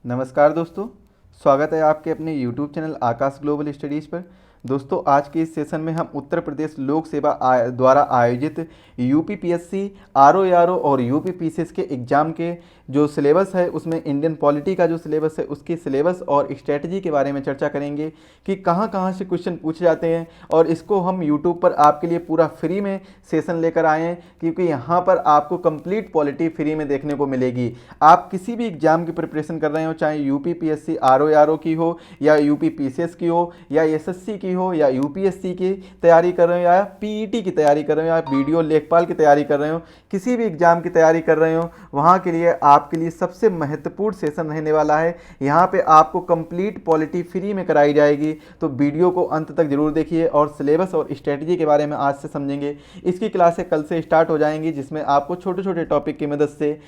नमस्कार दोस्तों, स्वागत है आपके अपने YouTube चैनल आकाश ग्लोबल स्टडीज़ पर। दोस्तों, आज के इस सेशन में हम उत्तर प्रदेश लोक सेवा द्वारा आयोजित यूपीपीएससी, आरओ और यूपीपीसीएस के एग्ज़ाम के जो सिलेबस है उसमें इंडियन पॉलिटी का जो सिलेबस है उसकी सिलेबस और स्ट्रेटजी के बारे में चर्चा करेंगे कि कहाँ कहाँ से क्वेश्चन पूछे जाते हैं। और इसको हम यूट्यूब पर आपके लिए पूरा फ्री में सेशन लेकर आए हैं, क्योंकि यहाँ पर आपको कंप्लीट पॉलिटी फ्री में देखने को मिलेगी। आप किसी भी एग्जाम की प्रिपरेशन कर रहे हो, चाहे यूपीपीएससी आरओ की हो या यूपीपीसीएस की हो या एसएससी की हो या यूपीएससी की तैयारी कर रहे हो या पीईटी की तैयारी कर रहे हो या वीडियो लेखपाल की तैयारी कर रहे हो, किसी भी एग्जाम की तैयारी कर रहे हो, वहाँ के लिए आपके लिए सबसे महत्वपूर्ण सेशन रहने वाला है। यहाँ पे आपको कंप्लीट पॉलिटी फ्री में कराई जाएगी, तो वीडियो को अंत तक जरूर देखिए और सिलेबस और स्ट्रेटजी के बारे में आज से समझेंगे। इसकी क्लासें कल से स्टार्ट हो जाएंगी, जिसमें आपको छोटे छोटे टॉपिक की मदद से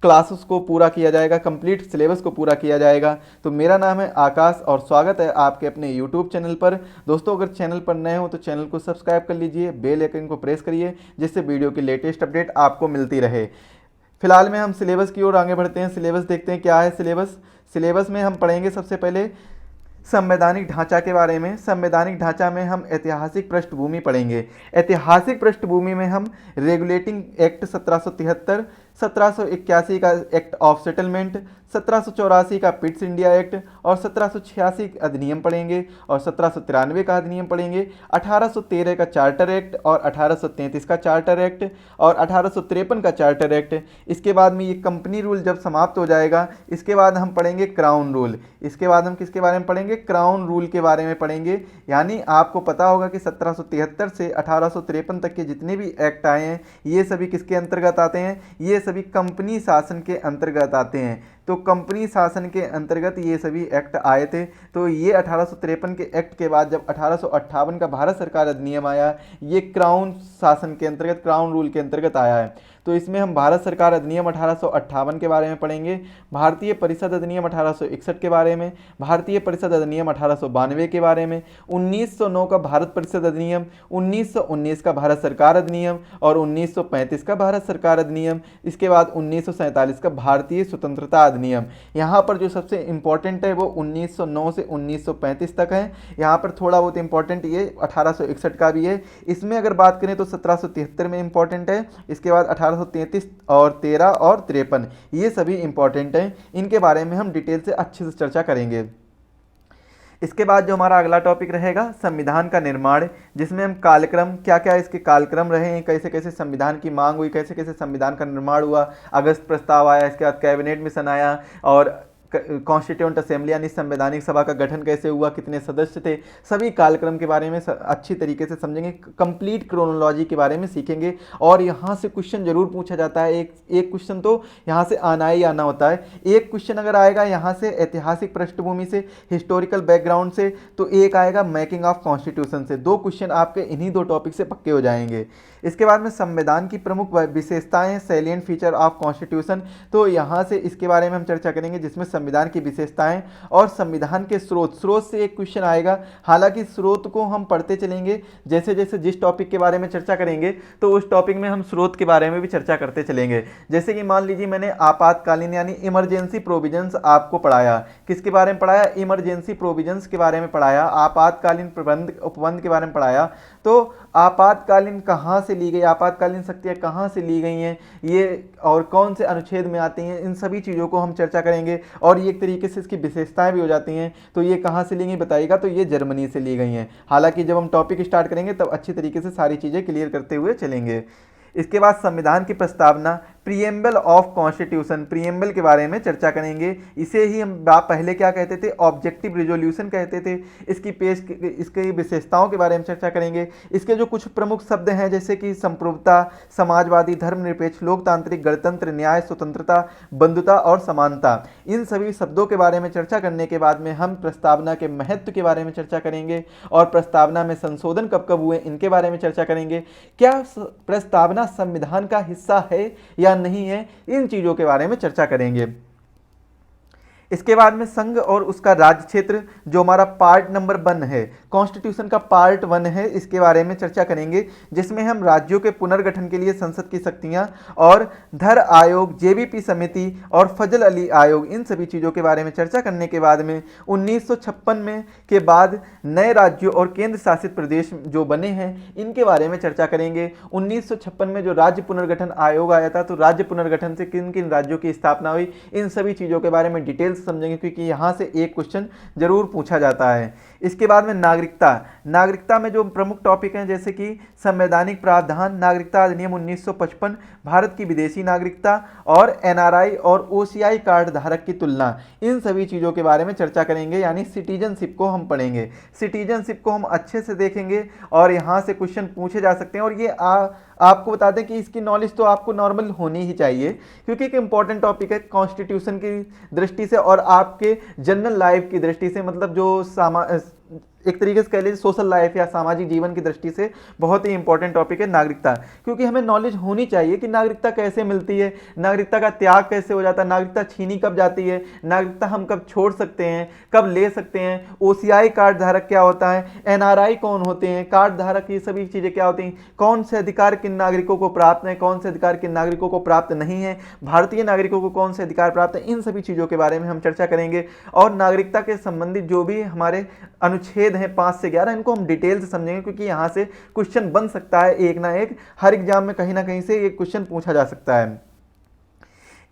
क्लासेस को पूरा किया जाएगा, कंप्लीट सिलेबस को पूरा किया जाएगा। तो मेरा नाम है आकाश और स्वागत है आपके अपने यूट्यूब चैनल पर। दोस्तों, अगर चैनल पर नए हो तो चैनल को सब्सक्राइब कर लीजिए, बेल आइकन को प्रेस करिए, जिससे वीडियो की लेटेस्ट अपडेट आपको मिलती रहे। फिलहाल में हम सिलेबस की ओर आगे बढ़ते हैं। सिलेबस देखते हैं क्या है। सिलेबस में हम पढ़ेंगे सबसे पहले संवैधानिक ढांचा के बारे में। संवैधानिक ढांचा में हम ऐतिहासिक पृष्ठभूमि पढ़ेंगे। ऐतिहासिक पृष्ठभूमि में हम रेगुलेटिंग एक्ट 1773, 1781 का एक्ट ऑफ सेटलमेंट, 1784 का पिट्स इंडिया एक्ट और 1786 अधिनियम पढ़ेंगे और 1793 का अधिनियम पढ़ेंगे, 1813 का चार्टर एक्ट और 1833 का चार्टर एक्ट और 1853 का चार्टर एक्ट। इसके बाद में ये कंपनी रूल जब समाप्त हो जाएगा, इसके बाद हम पढ़ेंगे क्राउन रूल। इसके बाद हम किसके बारे में पढ़ेंगे? क्राउन रूल के बारे में पढ़ेंगे। यानी आपको पता होगा कि 1773 से 1853 तक के जितने भी एक्ट आए हैं ये सभी किसके अंतर्गत आते हैं? ये सभी कंपनी शासन के अंतर्गत आते हैं। तो कंपनी शासन के अंतर्गत ये सभी एक्ट आए थे। तो ये 1853 के एक्ट के बाद जब 1858 का भारत सरकार अधिनियम आया, ये क्राउन शासन के अंतर्गत, क्राउन रूल के अंतर्गत आया है। तो इसमें हम भारत सरकार अधिनियम 1858 के बारे में पढ़ेंगे, भारतीय परिषद अधिनियम 1861 के बारे में, भारतीय परिषद अधिनियम 1892 के बारे में, 1909 का भारत परिषद अधिनियम, 1919 का भारत सरकार अधिनियम और 1935 का भारत सरकार अधिनियम। इसके बाद 1947 का भारतीय स्वतंत्रता अधिनियम। यहाँ पर जो सबसे इंपॉर्टेंट है वो 1909 से 1935 तक है। यहाँ पर थोड़ा बहुत इंपॉर्टेंट ये 1861 का भी है। इसमें अगर बात करें तो 1773 में इंपॉर्टेंट है। इसके बाद 1833 और 13 और 53 ये सभी इंपॉर्टेंट हैं। इनके बारे में हम डिटेल से अच्छे से चर्चा करेंगे। इसके बाद जो हमारा अगला टॉपिक रहेगा संविधान का निर्माण, जिसमें हम कालक्रम, क्या क्या इसके कालक्रम रहे हैं, कैसे कैसे संविधान की मांग हुई, कैसे कैसे संविधान का निर्माण हुआ, अगस्त प्रस्ताव आया, इसके बाद कैबिनेट मिशन आया और कॉन्स्टिट्यूंट असेंबली यानी संवैधानिक सभा का गठन कैसे हुआ, कितने सदस्य थे, सभी कालक्रम के बारे में अच्छी तरीके से समझेंगे। कंप्लीट क्रोनोलॉजी के बारे में सीखेंगे और यहाँ से क्वेश्चन जरूर पूछा जाता है। एक क्वेश्चन तो यहाँ से आना ही आना होता है। एक क्वेश्चन अगर आएगा यहाँ से ऐतिहासिक पृष्ठभूमि से, हिस्टोरिकल बैकग्राउंड से, तो एक आएगा मेकिंग ऑफ कॉन्स्टिट्यूशन से। दो क्वेश्चन आपके इन्हीं दो टॉपिक से पक्के हो जाएंगे। इसके बाद में संविधान की प्रमुख विशेषताएं, सैलिएंट फीचर ऑफ कॉन्स्टिट्यूशन, तो यहाँ से इसके बारे में हम चर्चा करेंगे, जिसमें संविधान की विशेषताएं और संविधान के स्रोत से एक क्वेश्चन आएगा। हालांकि स्रोत को हम पढ़ते चलेंगे, जैसे जैसे जिस टॉपिक के बारे में चर्चा करेंगे तो उस टॉपिक में हम स्रोत के बारे में भी चर्चा करते चलेंगे। जैसे कि मान लीजिए मैंने आपातकालीन यानी इमरजेंसी प्रोविजंस आपको पढ़ाया। किसके बारे में पढ़ाया? इमरजेंसी प्रोविजंस के बारे में पढ़ाया, आपातकालीन प्रबंध उपबंध के बारे में पढ़ाया। तो आपातकालीन कहाँ से ली गई, आपातकालीन शक्तियाँ कहाँ से ली गई हैं, ये और कौन से अनुच्छेद में आती हैं, इन सभी चीज़ों को हम चर्चा करेंगे। और ये एक तरीके से इसकी विशेषताएं भी हो जाती हैं। तो ये कहाँ से ली गई बताइएगा, तो ये जर्मनी से ली गई हैं। हालांकि जब हम टॉपिक स्टार्ट करेंगे तब अच्छी तरीके से सारी चीज़ें क्लियर करते हुए चलेंगे। इसके बाद संविधान की प्रस्तावना, प्रीएम्बल ऑफ कॉन्स्टिट्यूशन, प्रीएम्बल के बारे में चर्चा करेंगे। इसे ही हम पहले क्या कहते थे? ऑब्जेक्टिव रिजोल्यूशन कहते थे। इसकी विशेषताओं के बारे में चर्चा करेंगे। इसके जो कुछ प्रमुख शब्द हैं जैसे कि संप्रभुता, समाजवादी, धर्मनिरपेक्ष, लोकतांत्रिक, गणतंत्र, न्याय, स्वतंत्रता, बंधुता और समानता, इन सभी शब्दों के बारे में चर्चा करने के बाद में हम प्रस्तावना के महत्व के बारे में चर्चा करेंगे और प्रस्तावना में संशोधन कब कब हुए इनके बारे में चर्चा करेंगे। क्या प्रस्तावना संविधान का हिस्सा है या नहीं है, इन चीज़ों के बारे में चर्चा करेंगे। इसके बाद में संघ और उसका राज्य क्षेत्र, जो हमारा पार्ट नंबर 1 है, कॉन्स्टिट्यूशन का पार्ट 1 है, इसके बारे में चर्चा करेंगे, जिसमें हम राज्यों के पुनर्गठन के लिए संसद की शक्तियां और धर आयोग, जेबीपी समिति और फजल अली आयोग, इन सभी चीज़ों के बारे में चर्चा करने के बाद में 1956 में के बाद नए राज्यों और केंद्र शासित प्रदेश जो बने हैं इनके बारे में चर्चा करेंगे। 1956 में जो राज्य पुनर्गठन आयोग आया था, तो राज्य पुनर्गठन से किन किन राज्यों की स्थापना हुई, इन सभी चीज़ों के बारे में डिटेल समझेंगे, क्योंकि यहाँ से एक क्वेश्चन जरूर पूछा जाता है। इसके बाद में नागरिकता में जो प्रमुख टॉपिक हैं, जैसे कि संवैधानिक प्रावधान, नागरिकता अधिनियम 1955, भारत की विदेशी नागरिकता और एनआरआई और ओसीआई कार्ड धारक की तुलना, इन सभी चीज़ों के बारे में चर्चा करेंगे। यानी सिटीजनशिप को हम पढ़ेंगे, सिटीजनशिप को हम अच्छे से देखेंगे और यहाँ से क्वेश्चन पूछे जा सकते हैं। और ये आपको बता दें कि इसकी नॉलेज तो आपको नॉर्मल होनी ही चाहिए, क्योंकि एक इंपॉर्टेंट टॉपिक है कॉन्स्टिट्यूशन की दृष्टि से और आपके जनरल लाइफ की दृष्टि से, मतलब जो एक तरीके से कह लीजिए सोशल लाइफ या सामाजिक जीवन की दृष्टि से बहुत ही इंपॉर्टेंट टॉपिक है नागरिकता। क्योंकि हमें नॉलेज होनी चाहिए कि नागरिकता कैसे मिलती है, नागरिकता का त्याग कैसे हो जाता है, नागरिकता छीनी कब जाती है, नागरिकता हम कब छोड़ सकते हैं, कब ले सकते हैं, ओसीआई कार्ड धारक क्या होता है, एनआरआई कौन होते हैं, कार्ड धारक, ये सभी चीज़ें क्या होती हैं, कौन से अधिकार किन नागरिकों को प्राप्त हैं, कौन से अधिकार किन नागरिकों को प्राप्त नहीं है, भारतीय नागरिकों को कौन से अधिकार प्राप्त है, इन सभी चीज़ों के बारे में हम चर्चा करेंगे। और नागरिकता के संबंधित जो भी हमारे अनुच्छेद हैं 5 से 11, इनको हम डिटेल से समझेंगे, क्योंकि यहाँ से क्वेश्चन बन सकता है एक ना एक, हर एग्जाम में कहीं ना कहीं से ये क्वेश्चन पूछा जा सकता है।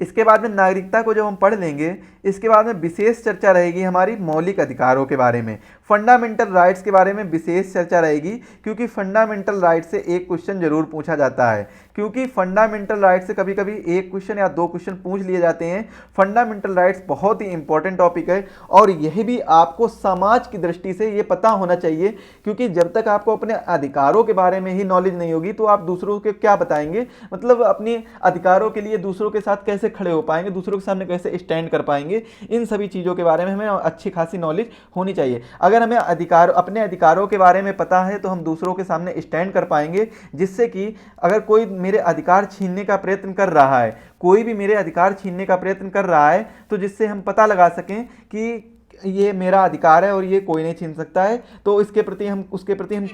इसके बाद में नागरिकता को जब हम पढ़ लेंगे, इसके बाद में विशेष चर्चा रहेगी हमारी मौलिक अधिकारों के बारे में, फंडामेंटल राइट्स के बारे में विशेष चर्चा रहेगी, क्योंकि फंडामेंटल राइट से एक क्वेश्चन जरूर पूछा जाता है, क्योंकि फंडामेंटल राइट से कभी कभी एक क्वेश्चन या 2 क्वेश्चन पूछ लिए जाते हैं। फंडामेंटल राइट्स बहुत ही इंपॉर्टेंट टॉपिक है और यह भी आपको समाज की दृष्टि से ये पता होना चाहिए, क्योंकि जब तक आपको अपने अधिकारों के बारे में ही नॉलेज नहीं होगी तो आप दूसरों के क्या बताएंगे, मतलब अपने अधिकारों के लिए दूसरों के साथ कैसे खड़े हो पाएंगे, दूसरों के सामने कैसे स्टैंड कर पाएंगे, इन सभी चीज़ों के बारे में हमें अच्छी खासी नॉलेज होनी चाहिए। अगर हमें अपने अधिकारों के बारे में पता है तो हम दूसरों के सामने स्टैंड कर पाएंगे, जिससे कि अगर कोई मेरे अधिकार छीनने का प्रयत्न कर रहा है, कोई भी मेरे अधिकार छीनने का प्रयत्न कर रहा है, तो जिससे हम पता लगा सकें कि ये मेरा अधिकार है और ये कोई नहीं छीन सकता है, तो उसके प्रति हम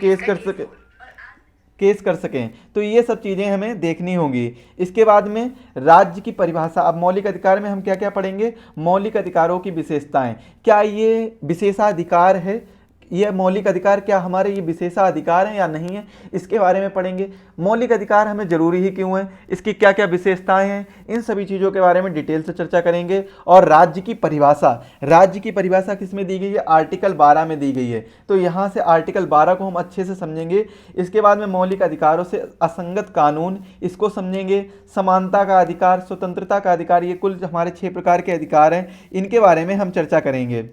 केस कर सकें। तो ये सब चीज़ें हमें देखनी होंगी। इसके बाद में राज्य की परिभाषा, अब मौलिक अधिकार में हम क्या क्या पढ़ेंगे, मौलिक अधिकारों की विशेषताएं, क्या ये विशेषाधिकार है, ये मौलिक अधिकार क्या हमारे ये विशेषाधिकार हैं या नहीं है, इसके बारे में पढ़ेंगे। मौलिक अधिकार हमें जरूरी ही क्यों है, इसकी क्या क्या विशेषताएं हैं, इन सभी चीज़ों के बारे में डिटेल से चर्चा करेंगे। और राज्य की परिभाषा किस में दी गई है, आर्टिकल 12 में दी गई है, तो यहाँ से आर्टिकल 12 को हम अच्छे से समझेंगे। इसके बाद में मौलिक अधिकारों से असंगत कानून, इसको समझेंगे। समानता का अधिकार, स्वतंत्रता का अधिकार, ये कुल हमारे 6 प्रकार के अधिकार हैं, इनके बारे में हम चर्चा करेंगे।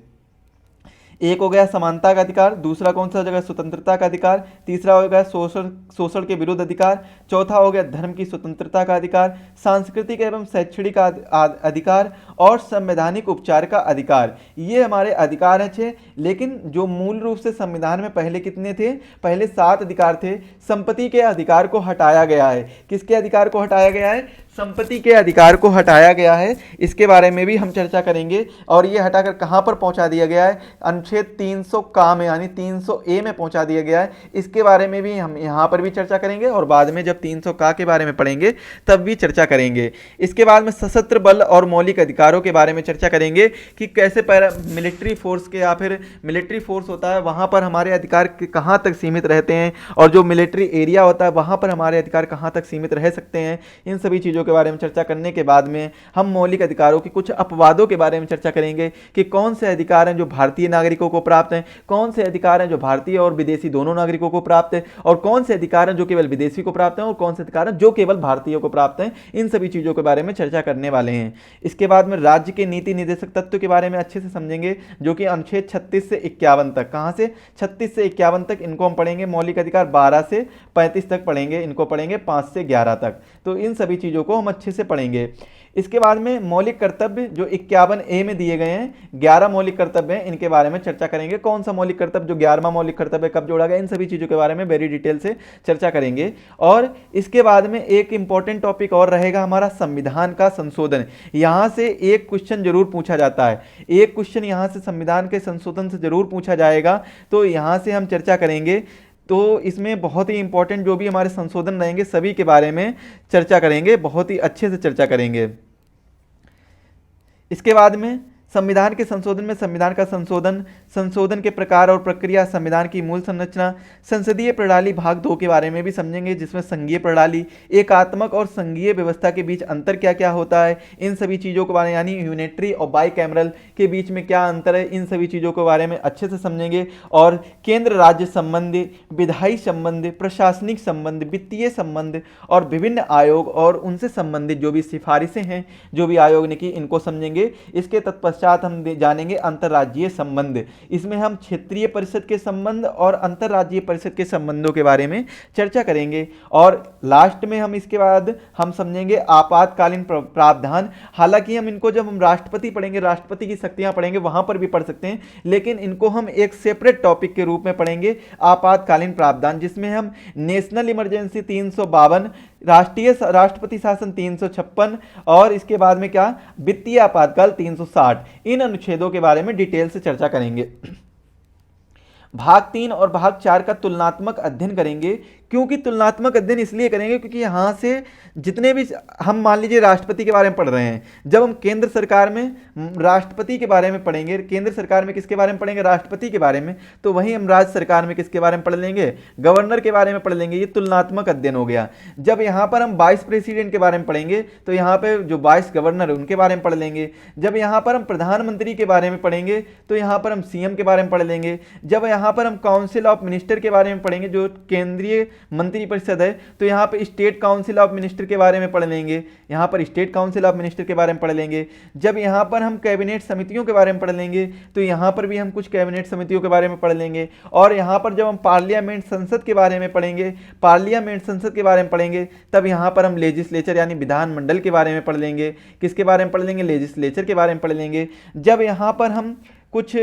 एक हो गया समानता का अधिकार, दूसरा कौन सा जगह स्वतंत्रता का अधिकार, तीसरा हो गया शोषण के विरुद्ध अधिकार, चौथा हो गया धर्म की स्वतंत्रता का अधिकार, सांस्कृतिक एवं शैक्षणिक अधिकार और संवैधानिक उपचार का अधिकार। ये हमारे अधिकार हैं 6, लेकिन जो मूल रूप से संविधान में पहले कितने थे, पहले 7 अधिकार थे। संपत्ति के अधिकार को हटाया गया है, किसके अधिकार को हटाया गया है, संपत्ति के अधिकार को हटाया गया है, इसके बारे में भी हम चर्चा करेंगे। और ये हटाकर कहाँ पर पहुँचा दिया गया है, अनुच्छेद 300 का में यानी 300A में पहुँचा दिया गया है, इसके बारे में भी हम यहाँ पर भी चर्चा करेंगे और बाद में जब 300 का के बारे में पढ़ेंगे तब भी चर्चा करेंगे। इसके बाद में सशस्त्र बल और मौलिक अधिकारों के बारे में चर्चा करेंगे कि कैसे मिलिट्री फोर्स के या फिर मिलिट्री फोर्स होता है वहाँ पर हमारे अधिकार कहाँ तक सीमित रहते हैं, और जो मिलिट्री एरिया होता है वहाँ पर हमारे अधिकार कहाँ तक सीमित रह सकते हैं। इन सभी चीज़ों के बारे में चर्चा करने के बाद में हम मौलिक अधिकारों की कुछ अपवादों के बारे में चर्चा करेंगे कि कौन से अधिकार हैं जो भारतीय नागरिकों को प्राप्त हैं, कौन से अधिकार हैं जो भारतीय और विदेशी दोनों नागरिकों को प्राप्त है, और कौन से अधिकार हैं जो केवल विदेशी को प्राप्त हैं और कौन से अधिकार हैं जो केवल भारतीयों को प्राप्त हैं। इन सभी चीज़ों के बारे में चर्चा करने वाले हैं। इसके बाद में राज्य के नीति निर्देशक तत्व के बारे में अच्छे से समझेंगे, जो कि अनुच्छेद 36 से 51 तक, कहाँ से 36 से 51 तक इनको हम पढ़ेंगे। मौलिक अधिकार 12 से 35 तक पढ़ेंगे, इनको पढ़ेंगे 5 से 11 तक। तो इन सभी चीज़ों को हम अच्छे से पढ़ेंगे। इसके बाद में मौलिक कर्तव्य जो 51A में दिए गए हैं, 11 मौलिक कर्तव्य हैं, इनके बारे में चर्चा करेंगे। कौन सा मौलिक कर्तव्य जो 11वां मौलिक कर्तव्य कब जोड़ा गया, इन सभी चीज़ों के बारे में वेरी डिटेल से चर्चा करेंगे। और इसके बाद में एक इंपॉर्टेंट टॉपिक और रहेगा हमारा संविधान का संशोधन। यहाँ से एक क्वेश्चन जरूर पूछा जाता है, एक क्वेश्चन यहाँ से संविधान के संशोधन से जरूर पूछा जाएगा, तो यहाँ से हम चर्चा करेंगे। तो इसमें बहुत ही इंपॉर्टेंट जो भी हमारे संशोधन रहेंगे सभी के बारे में चर्चा करेंगे, बहुत ही अच्छे से चर्चा करेंगे। इसके बाद में संविधान के संशोधन में संविधान का संशोधन, संशोधन के प्रकार और प्रक्रिया, संविधान की मूल संरचना, संसदीय प्रणाली भाग 2 के बारे में भी समझेंगे, जिसमें संघीय प्रणाली, एकात्मक और संघीय व्यवस्था के बीच अंतर क्या क्या होता है, इन सभी चीज़ों के बारे में, यानी यूनिटरी और बाईकैमरल के बीच में क्या अंतर है, इन सभी चीज़ों के बारे में अच्छे से समझेंगे। और केंद्र राज्य संबंध, विधायी संबंध, प्रशासनिक संबंध, वित्तीय संबंध और विभिन्न आयोग और उनसे संबंधित जो भी सिफारिशें हैं जो भी आयोग ने की, इनको समझेंगे। इसके तत्पश्चात हम जानेंगे अंतर्राज्यीय संबंध। इसमें हम क्षेत्रीय परिषद के संबंध और अंतर्राज्यीय परिषद के संबंधों के बारे में चर्चा करेंगे। और लास्ट में हम इसके बाद हम समझेंगे आपातकालीन प्रावधान। हालांकि हम इनको जब हम राष्ट्रपति पढ़ेंगे, राष्ट्रपति की शक्तियां पढ़ेंगे, वहां पर भी पढ़ सकते हैं, लेकिन इनको हम एक सेपरेट टॉपिक के रूप में पढ़ेंगे, आपातकालीन प्रावधान, जिसमें हम नेशनल इमरजेंसी 352, राष्ट्रपति शासन 356 और इसके बाद में क्या वित्तीय आपातकाल 360, इन अनुच्छेदों के बारे में डिटेल से चर्चा करेंगे। भाग 3 और भाग 4 का तुलनात्मक अध्ययन करेंगे। क्योंकि तुलनात्मक अध्ययन इसलिए करेंगे क्योंकि यहाँ से जितने भी हम मान लीजिए राष्ट्रपति के बारे में पढ़ रहे हैं, जब हम केंद्र सरकार में राष्ट्रपति के बारे में पढ़ेंगे, केंद्र सरकार में किसके बारे में पढ़ेंगे, राष्ट्रपति के बारे में, तो वहीं हम राज्य सरकार में किसके बारे में पढ़ लेंगे, गवर्नर के बारे में पढ़ लेंगे। ये तुलनात्मक अध्ययन हो गया। जब यहाँ पर हम वाइस प्रेसिडेंट के बारे में पढ़ेंगे तो यहाँ पर जो वाइस गवर्नर है उनके बारे में पढ़ लेंगे। जब यहाँ पर हम प्रधानमंत्री के बारे में पढ़ेंगे तो यहाँ पर हम सीएम के बारे में पढ़ लेंगे। जब यहाँ पर हम काउंसिल ऑफ मिनिस्टर के बारे में पढ़ेंगे, जो केंद्रीय मंत्रिपरिषद है, तो यहाँ पे स्टेट काउंसिल ऑफ मिनिस्टर के बारे में पढ़ लेंगे, यहाँ पर स्टेट काउंसिल ऑफ मिनिस्टर के बारे में पढ़ लेंगे। जब यहाँ पर हम कैबिनेट समितियों के बारे में पढ़ लेंगे तो यहाँ पर भी हम कुछ कैबिनेट समितियों के बारे में पढ़ लेंगे। और यहाँ पर जब हम पार्लियामेंट संसद के बारे में पढ़ेंगे, पार्लियामेंट संसद के बारे में पढ़ेंगे, तब यहाँ पर हम लेजिस्लेचर यानी विधानमंडल के बारे में पढ़ लेंगे। किसके बारे में पढ़ लेंगे, लेजिस्लेचर के बारे में पढ़ लेंगे। जब यहाँ पर हम कुछ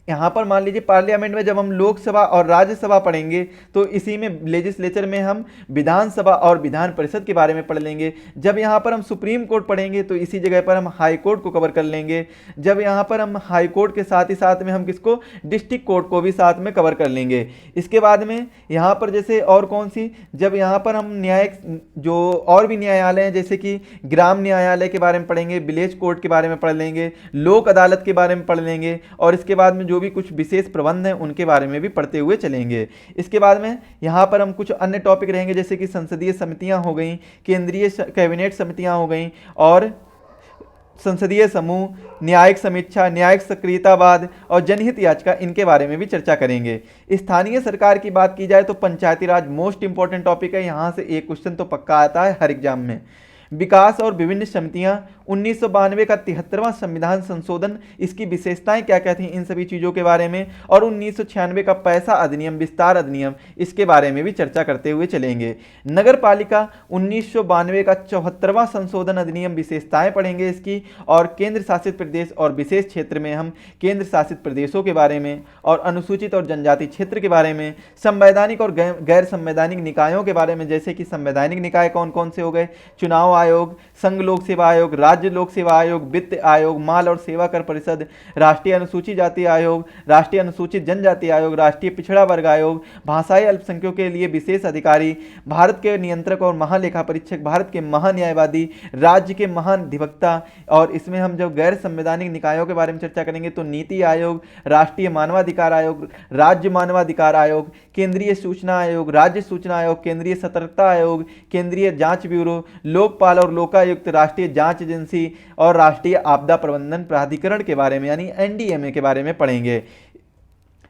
यहाँ पर मान लीजिए पार्लियामेंट में जब हम लोकसभा और राज्यसभा पढ़ेंगे तो इसी में लेजिस्लेचर में हम विधानसभा और विधान परिषद के बारे में पढ़ लेंगे। जब यहाँ पर हम सुप्रीम कोर्ट पढ़ेंगे तो इसी जगह पर हम हाई कोर्ट को कवर कर लेंगे। जब यहाँ पर हम हाई कोर्ट के साथ ही साथ में हम किसको, डिस्ट्रिक्ट कोर्ट को भी साथ में कवर कर लेंगे। इसके बाद में यहाँ पर जैसे और कौन सी, जब यहाँ पर हम न्यायिक जो और भी न्यायालय हैं जैसे कि ग्राम न्यायालय के बारे में पढ़ेंगे, विलेज कोर्ट के बारे में पढ़ लेंगे, लोक अदालत के बारे में पढ़ लेंगे और इसके बाद में जो भी कुछ विशेष प्रबंध हैं उनके बारे में भी पढ़ते हुए चलेंगे। इसके बाद में यहाँ पर हम कुछ अन्य टॉपिक रहेंगे जैसे कि संसदीय समितियां हो गई, केंद्रीय कैबिनेट समितियां हो गई और संसदीय समूह, न्यायिक समीक्षा, न्यायिक सक्रियतावाद और जनहित याचिका, इनके बारे में भी चर्चा करेंगे। स्थानीय सरकार की बात की जाए तो पंचायती राज मोस्ट इंपॉर्टेंट टॉपिक है, यहाँ से एक क्वेश्चन तो पक्का आता है हर एग्जाम में। विकास और विभिन्न समितियां, 1992 का 73वां संविधान संशोधन, इसकी विशेषताएं क्या क्या थी, इन सभी चीज़ों के बारे में, और 1996 का पैसा अधिनियम, विस्तार अधिनियम, इसके बारे में भी चर्चा करते हुए चलेंगे। नगर पालिका 1992 का 74वां संशोधन अधिनियम, विशेषताएं पढ़ेंगे इसकी, और केंद्र शासित प्रदेश और विशेष क्षेत्र में हम केंद्र शासित प्रदेशों के बारे में और अनुसूचित और जनजाति क्षेत्र के बारे में, संवैधानिक और गैर संवैधानिक निकायों के बारे में, जैसे कि संवैधानिक निकाय कौन कौन से हो गए, चुनाव आयोग, संघ लोक सेवा आयोग, राज्य लोक सेवा आयोग, वित्त आयोग, माल और सेवा कर परिषद, राष्ट्रीय अनुसूचित जाति आयोग, राष्ट्रीय अनुसूचित जनजाति आयोग, राष्ट्रीय पिछड़ा वर्ग आयोग, भाषाई अल्पसंख्यकों के लिए विशेष अधिकारी, भारत के नियंत्रक और महालेखा परीक्षक, भारत के महान्यायवादी, राज्य के महाधिवक्ता। और इसमें हम जब गैर संवैधानिक निकायों के बारे में चर्चा करेंगे तो नीति आयोग, राष्ट्रीय मानवाधिकार आयोग, राज्य मानवाधिकार आयोग, केंद्रीय सूचना आयोग, राज्य सूचना आयोग, केंद्रीय सतर्कता आयोग, केंद्रीय जांच ब्यूरो, लोकपाल और लोकायुक्त, राष्ट्रीय जांच एजेंसी और राष्ट्रीय आपदा प्रबंधन प्राधिकरण के बारे में यानी एनडीएमए के बारे में पढ़ेंगे।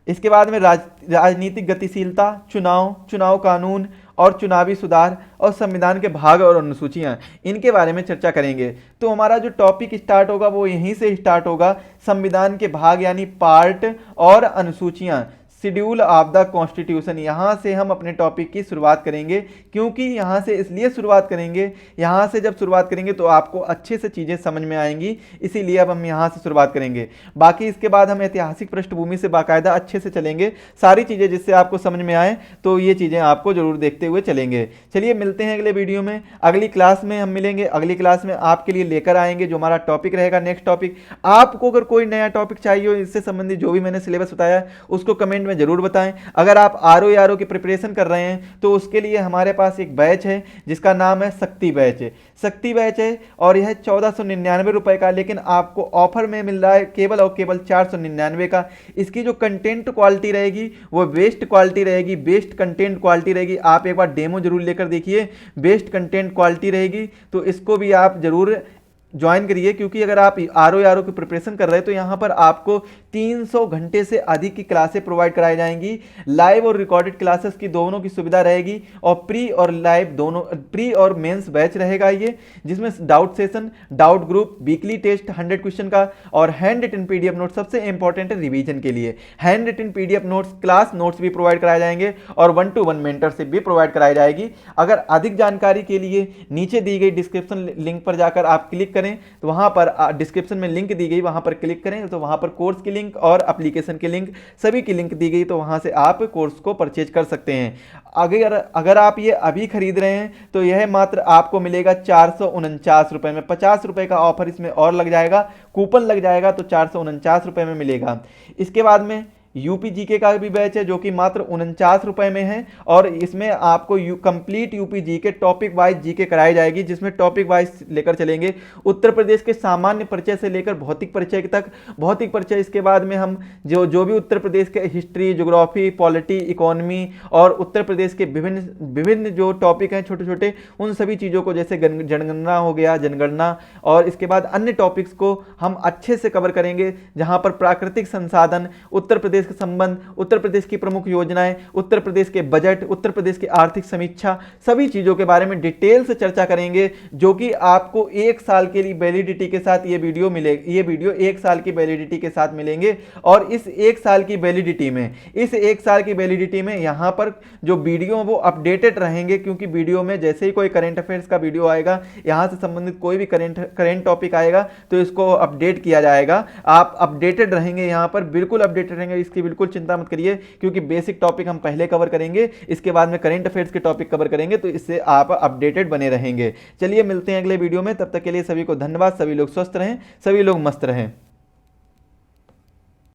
इसके बाद में राजनीतिक गतिशीलता, चुनाव कानून और चुनावी सुधार और संविधान के भाग और अनुसूचियां, इनके बारे में चर्चा करेंगे। तो हमारा जो टॉपिक स्टार्ट होगा वो यहीं से स्टार्ट होगा, संविधान के भाग यानी पार्ट और अनुसूचियां, शेड्यूल ऑफ द कॉन्स्टिट्यूशन, यहाँ से हम अपने टॉपिक की शुरुआत करेंगे। क्योंकि यहाँ से इसलिए शुरुआत करेंगे, यहाँ से जब शुरुआत करेंगे तो आपको अच्छे से चीज़ें समझ में आएंगी, इसीलिए अब हम यहाँ से शुरुआत करेंगे। बाकी इसके बाद हम ऐतिहासिक पृष्ठभूमि से बाकायदा अच्छे से चलेंगे, सारी चीज़ें जिससे आपको समझ में आए, तो ये चीज़ें आपको जरूर देखते हुए चलेंगे। चलिए मिलते हैं अगले वीडियो में, अगली क्लास में हम मिलेंगे। अगली क्लास में आपके लिए लेकर आएंगे जो हमारा टॉपिक रहेगा, नेक्स्ट टॉपिक। आपको अगर कोई नया टॉपिक चाहिए हो इससे संबंधित, जो भी मैंने सिलेबस बताया उसको कमेंट में जरूर बताएं। अगर आप आरओ की प्रिपरेशन कर रहे हैं तो उसके लिए हमारे पास एक बैच है जिसका नाम है शक्ति बैच। शक्ति बैच है और यह 1499 रुपए का, लेकिन आपको ऑफर में मिल रहा है केवल और केवल 499 का। इसकी जो कंटेंट क्वालिटी रहेगी वो बेस्ट क्वालिटी रहेगी, बेस्ट कंटेंट क्वालिटी रहेगी। आप एक बार डेमो जरूर लेकर देखिए, बेस्ट कंटेंट क्वालिटी रहेगी, तो इसको भी आप जरूर ज्वाइन करिए। क्योंकि अगर आप आरओ की प्रिपरेशन कर रहे हैं तो यहाँ पर आपको 300 घंटे से अधिक की क्लासें प्रोवाइड कराई जाएंगी, लाइव और रिकॉर्डेड क्लासेस की दोनों की सुविधा रहेगी, और प्री और लाइव दोनों, प्री और मेंस बैच रहेगा ये, जिसमें doubt session, doubt group, weekly test 100 question का, और हैंड रिटन पीडीएफ नोट सबसे इंपॉर्टेंट है रिवीजन के लिए। Hand written PDF notes, class notes भी प्रोवाइड कराए जाएंगे, और 1-to-1 मेंटरशिप भी प्रोवाइड कराई जाएगी। अगर अधिक जानकारी के लिए नीचे दी गई डिस्क्रिप्शन लिंक पर जाकर आप क्लिक करें, तो वहां पर डिस्क्रिप्शन में लिंक दी गई, वहां पर क्लिक करें तो वहां पर कोर्स की लिंक और एप्लीकेशन की लिंक, सभी की लिंक दी गई, तो वहां से आप कोर्स को परचेज कर सकते हैं। अगर आप ये अभी खरीद रहे हैं तो यह मात्र आपको मिलेगा 449 रुपए में। 50 रुपए का ऑफर इसमें और लग जाएगा, कूपन लग जाएगा, तो 449 रुपए में मिलेगा। इसके बाद में यूपी जीके का भी बैच है जो कि मात्र 49 रुपए में है, और इसमें आपको complete UP GK topic wise GK कराई जाएगी, जिसमें टॉपिक वाइज लेकर चलेंगे उत्तर प्रदेश के सामान्य परिचय से लेकर भौतिक परिचय तक। भौतिक परिचय इसके बाद में हम जो भी उत्तर प्रदेश के हिस्ट्री, ज्योग्राफी, पॉलिटी, इकोनॉमी और उत्तर प्रदेश के विभिन्न जो टॉपिक हैं छोटे छोटे, उन सभी चीज़ों को, जैसे जनगणना हो गया, जनगणना, और इसके बाद अन्य टॉपिक्स को हम अच्छे से कवर करेंगे, जहां पर प्राकृतिक संसाधन, उत्तर प्रदेश के संबंध, उत्तर प्रदेश की प्रमुख योजनाएं, उत्तर प्रदेश के बजट, उत्तर प्रदेश की आर्थिक समीक्षा, सभी चीजों के बारे में डिटेल से चर्चा करेंगे, जो कि आपको 1 साल के लिए वैलिडिटी के साथ ये वीडियो मिलेगी। ये वीडियो 1 साल की वैलिडिटी के साथ मिलेंगे, और इस 1 साल की वैलिडिटी में यहां पर जो वीडियो वो अपडेटेड रहेंगे, क्योंकि वीडियो में जैसे ही कोई करंट अफेयर्स का वीडियो आएगा, यहां से संबंधित कोई भी करंट टॉपिक आएगा तो इसको अपडेट किया जाएगा। आप अपडेटेड रहेंगे, यहां पर बिल्कुल अपडेटेड रहेंगे, इसकी बिल्कुल चिंता मत करिए, क्योंकि बेसिक टॉपिक हम पहले कवर करेंगे, इसके बाद में करंट अफेयर्स के टॉपिक कवर करेंगे, तो इससे आप अपडेटेड बने रहेंगे। चलिए मिलते हैं अगले वीडियो में, तब तक के लिए सभी को धन्यवाद। सभी लोग स्वस्थ रहें, सभी लोग मस्त रहें।